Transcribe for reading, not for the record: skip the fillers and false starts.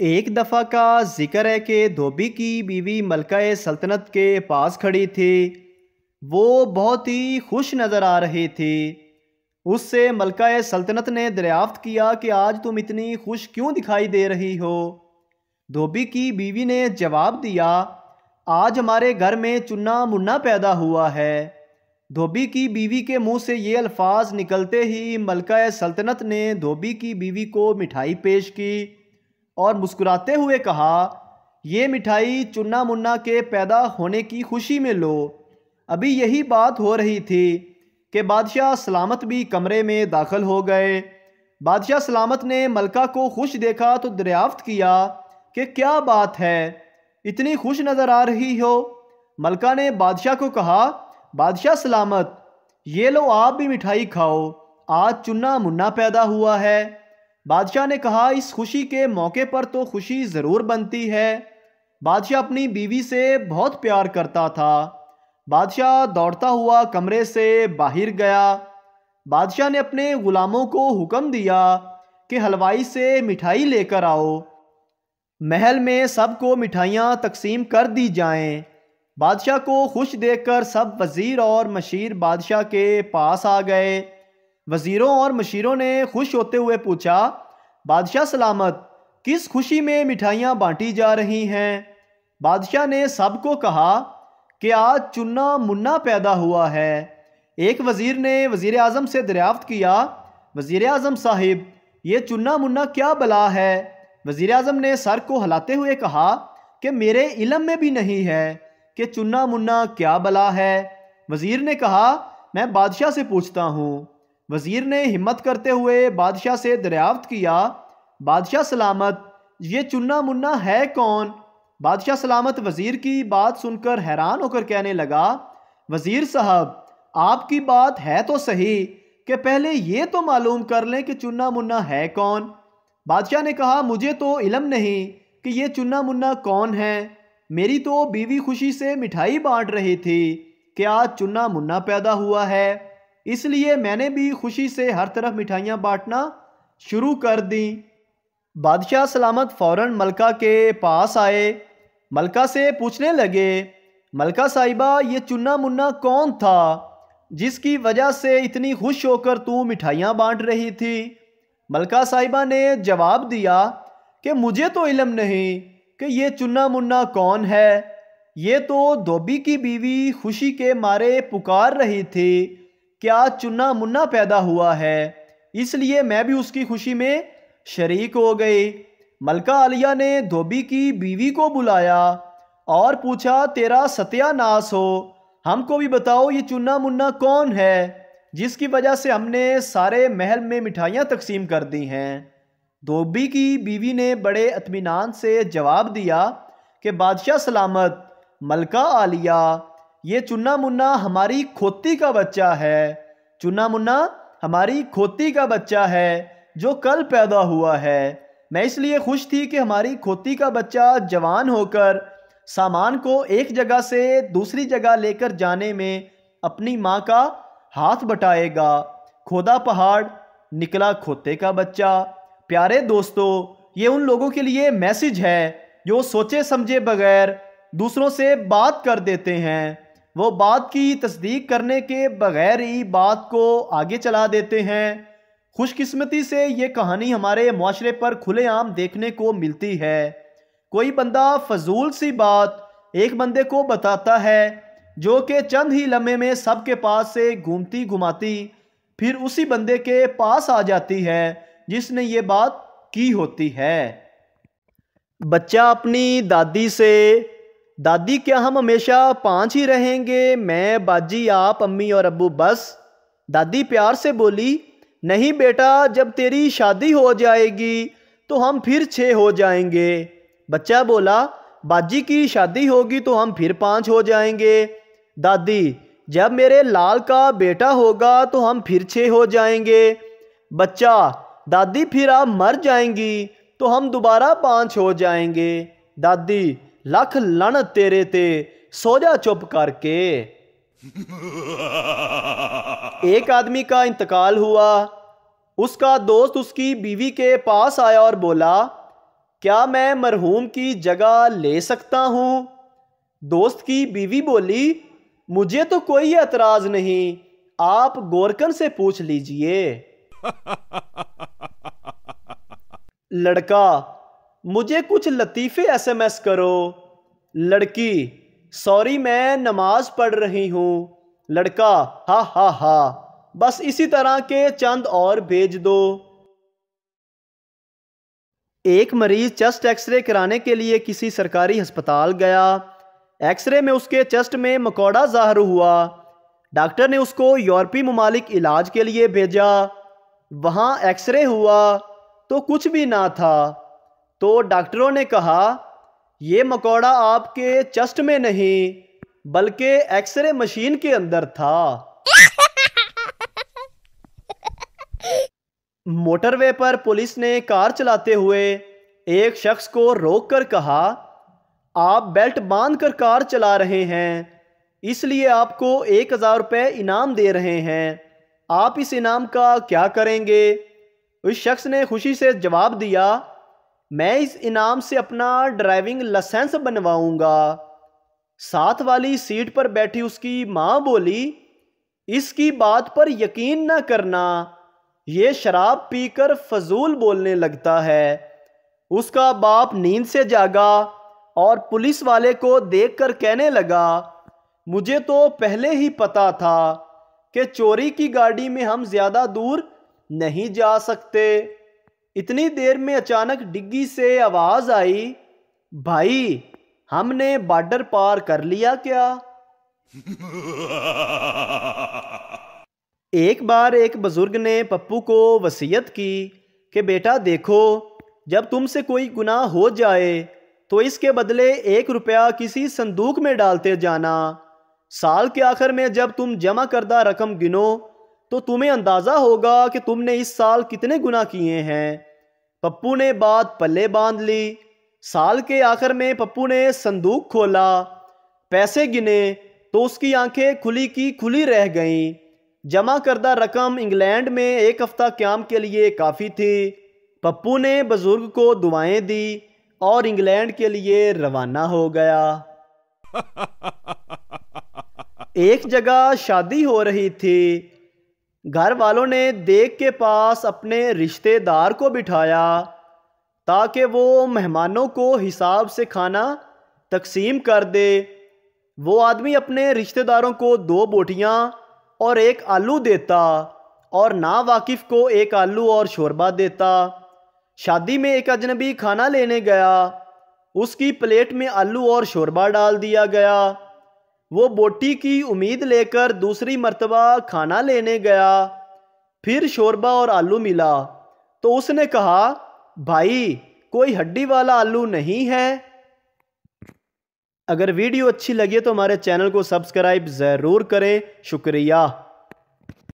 ایک دفعہ کا ذکر ہے کہ دھوبی کی بیوی ملکہ سلطنت کے پاس کھڑی تھی۔ وہ بہت ہی خوش نظر آ رہی تھی۔ اس سے ملکہ سلطنت نے دریافت کیا کہ آج تم اتنی خوش کیوں دکھائی دے رہی ہو؟ دھوبی کی بیوی نے جواب دیا، آج ہمارے گھر میں چنا منا پیدا ہوا ہے۔ دھوبی کی بیوی کے منہ سے یہ الفاظ نکلتے ہی ملکہ سلطنت نے دھوبی کی بیوی کو مٹھائی پیش کی اور مسکراتے ہوئے کہا، یہ مٹھائی چنا منا کے پیدا ہونے کی خوشی میں لو۔ ابھی یہی بات ہو رہی تھی کہ بادشاہ سلامت بھی کمرے میں داخل ہو گئے۔ بادشاہ سلامت نے ملکہ کو خوش دیکھا تو دریافت کیا کہ کیا بات ہے، اتنی خوش نظر آ رہی ہو؟ ملکہ نے بادشاہ کو کہا، بادشاہ سلامت، یہ لو آپ بھی مٹھائی کھاؤ، آج چنا منا پیدا ہوا ہے۔ بادشاہ نے کہا، اس خوشی کے موقع پر تو خوشی ضرور بنتی ہے۔ بادشاہ اپنی بیوی سے بہت پیار کرتا تھا۔ بادشاہ دوڑتا ہوا کمرے سے باہر گیا۔ بادشاہ نے اپنے غلاموں کو حکم دیا کہ حلوائی سے مٹھائی لے کر آؤ۔ محل میں سب کو مٹھائیاں تقسیم کر دی جائیں۔ بادشاہ کو خوش دیکھ کر سب وزیر اور مشیر بادشاہ کے پاس آ گئے۔ وزیروں اور مشیروں نے خوش ہوتے ہوئے پوچھا، بادشاہ سلامت، کس خوشی میں مٹھائیاں بانٹی جا رہی ہیں؟ بادشاہ نے سب کو کہا کہ آج چنا منا پیدا ہوا ہے۔ ایک وزیر نے وزیر اعظم سے دریافت کیا، وزیر اعظم صاحب، یہ چنا منا کیا بلا ہے؟ وزیر اعظم نے سر کو ہلاتے ہوئے کہا کہ میرے علم میں بھی نہیں ہے کہ چنا منا کیا بلا ہے۔ وزیر نے کہا، میں بادشاہ سے پوچھتا ہوں۔ وزیر نے ہمت کرتے ہوئے بادشاہ سے دریافت کیا، بادشاہ سلامت، یہ چنا منا ہے کون؟ بادشاہ سلامت وزیر کی بات سن کر حیران ہو کر کہنے لگا، وزیر صاحب، آپ کی بات ہے تو صحیح کہ پہلے یہ تو معلوم کر لیں کہ چنا منا ہے کون۔ بادشاہ نے کہا، مجھے تو علم نہیں کہ یہ چنا منا کون ہے۔ میری تو بیوی خوشی سے مٹھائی بانٹ رہی تھی کہ آج چنا منا پیدا ہوا ہے، اس لیے میں نے بھی خوشی سے ہر طرف مٹھائیاں بانٹنا شروع کر دیں۔ بادشاہ سلامت فوراً ملکہ کے پاس آئے۔ ملکہ سے پوچھنے لگے، ملکہ صاحبہ، یہ چنا منا کون تھا جس کی وجہ سے اتنی خوش ہو کر تو مٹھائیاں بانٹ رہی تھی؟ ملکہ صاحبہ نے جواب دیا کہ مجھے تو علم نہیں کہ یہ چنا منا کون ہے۔ یہ تو دھوبی کی بیوی خوشی کے مارے پکار رہی تھی کہ آج چنا منا پیدا ہوا ہے، اس لیے میں بھی اس کی خوشی میں شریک ہو گئی۔ ملکہ عالیہ نے دھوبی کی بیوی کو بلایا اور پوچھا، تیرا ستیہ ناس ہو، ہم کو بھی بتاؤ یہ چنا منا کون ہے جس کی وجہ سے ہم نے سارے محل میں مٹھائیاں تقسیم کر دی ہیں۔ دھوبی کی بیوی نے بڑے اطمینان سے جواب دیا کہ بادشاہ سلامت، ملکہ عالیہ، یہ چنا منا ہماری کھوتی کا بچہ ہے۔ چنا منا ہماری کھوتی کا بچہ ہے جو کل پیدا ہوا ہے۔ میں اس لیے خوش تھی کہ ہماری کھوتی کا بچہ جوان ہو کر سامان کو ایک جگہ سے دوسری جگہ لے کر جانے میں اپنی ماں کا ہاتھ بٹائے گا۔ کھودا پہاڑ نکلا کھوتے کا بچہ۔ پیارے دوستو، یہ ان لوگوں کے لیے میسج ہے جو سوچے سمجھے بغیر دوسروں سے بات کر دیتے ہیں۔ وہ بات کی تصدیق کرنے کے بغیر ہی بات کو آگے چلا دیتے ہیں۔ خوش قسمتی سے یہ کہانی ہمارے معاشرے پر کھلے عام دیکھنے کو ملتی ہے۔ کوئی بندہ فضول سی بات ایک بندے کو بتاتا ہے جو کہ چند ہی لمحے میں سب کے پاس سے گھومتی گھماتی پھر اسی بندے کے پاس آ جاتی ہے جس نے یہ بات کی ہوتی ہے۔ بچہ اپنی دادی سے، دادی کیا ہم ہمیشہ 5 ہی رہیں گے، میں، باجی، آپ، امی اور ابو بس؟ دادی پیار سے بولی، نہیں بیٹا، جب تیری شادی ہو جائے گی تو ہم پھر 6 ہو جائیں گے۔ بچہ بولا، باجی کی شادی ہوگی تو ہم پھر 5 ہو جائیں گے۔ دادی، جب میرے لال کا بیٹا ہوگا تو ہم پھر 6 ہو جائیں گے۔ بچہ، دادی پھر آپ مر جائیں گی تو ہم دوبارہ 5 ہو جائیں گے۔ دادی، لکھ لعنت تیرے تے، سو جا چپ کر کے۔ ایک آدمی کا انتقال ہوا۔ اس کا دوست اس کی بیوی کے پاس آیا اور بولا، کیا میں مرحوم کی جگہ لے سکتا ہوں؟ دوست کی بیوی بولی مجھے تو کوئی اعتراض نہیں، آپ گورکن سے پوچھ لیجئے۔ لڑکا مجھے کچھ لطیفے SMS کرو۔ لڑکی سوری میں نماز پڑھ رہی ہوں۔ لڑکا ہا ہا ہا، بس اسی طرح کے چند اور بھیج دو۔ ایک مریض چیسٹ ایکس رے کرانے کے لیے کسی سرکاری ہسپتال گیا۔ ایکس رے میں اس کے چیسٹ میں مکوڑا ظاہر ہوا۔ ڈاکٹر نے اس کو یورپی ممالک علاج کے لیے بھیجا۔ وہاں ایکس رے ہوا تو کچھ بھی نہ تھا، تو ڈاکٹروں نے کہا یہ مکوڑا آپ کے چیسٹ میں نہیں بلکہ ایکس رے مشین کے اندر تھا۔ موٹر وے پر پولیس نے کار چلاتے ہوئے ایک شخص کو روک کر کہا آپ بیلٹ باندھ کر کار چلا رہے ہیں، اس لیے آپ کو 1000 روپے انعام دے رہے ہیں، آپ اس انعام کا کیا کریں گے؟ اس شخص نے خوشی سے جواب دیا میں اس انعام سے اپنا ڈرائیونگ لائسنس بنواؤں گا۔ ساتھ والی سیٹ پر بیٹھی اس کی ماں بولی اس کی بات پر یقین نہ کرنا، یہ شراب پی کر فضول بولنے لگتا ہے۔ اس کا باپ نیند سے جاگا اور پولیس والے کو دیکھ کر کہنے لگا مجھے تو پہلے ہی پتا تھا کہ چوری کی گاڑی میں ہم زیادہ دور نہیں جا سکتے۔ اتنی دیر میں اچانک ڈگی سے آواز آئی بھائی ہم نے بارڈر پار کر لیا کیا؟ ایک بار ایک بزرگ نے پپو کو وصیت کی کہ بیٹا دیکھو جب تم سے کوئی گناہ ہو جائے تو اس کے بدلے 1 روپیہ کسی صندوق میں ڈالتے جانا، سال کے آخر میں جب تم جمع کردہ رقم گنو تو تمہیں اندازہ ہوگا کہ تم نے اس سال کتنے گناہ کیے ہیں۔ پپو نے بات پلے باندھ لی۔ سال کے آخر میں پپو نے صندوق کھولا، پیسے گنے تو اس کی آنکھیں کھلی کی کھلی رہ گئیں۔ جمع کردہ رقم انگلینڈ میں 1 ہفتہ قیام کے لیے کافی تھی۔ پپو نے بزرگ کو دعائیں دی اور انگلینڈ کے لیے روانہ ہو گیا۔ ایک جگہ شادی ہو رہی تھی۔ گھر والوں نے دیگ کے پاس اپنے رشتہ دار کو بٹھایا تاکہ وہ مہمانوں کو حساب سے کھانا تقسیم کر دے۔ وہ آدمی اپنے رشتہ داروں کو 2 بوٹیاں اور 1 آلو دیتا اور ناواقف کو 1 آلو اور شوربہ دیتا۔ شادی میں ایک اجنبی کھانا لینے گیا، اس کی پلیٹ میں آلو اور شوربہ ڈال دیا گیا۔ وہ بوٹی کی امید لے کر دوسری مرتبہ کھانا لینے گیا، پھر شوربہ اور آلو ملا تو اس نے کہا بھائی کوئی ہڈی والا آلو نہیں ہے؟ اگر ویڈیو اچھی لگے تو ہمارے چینل کو سبسکرائب ضرور کریں۔ شکریہ۔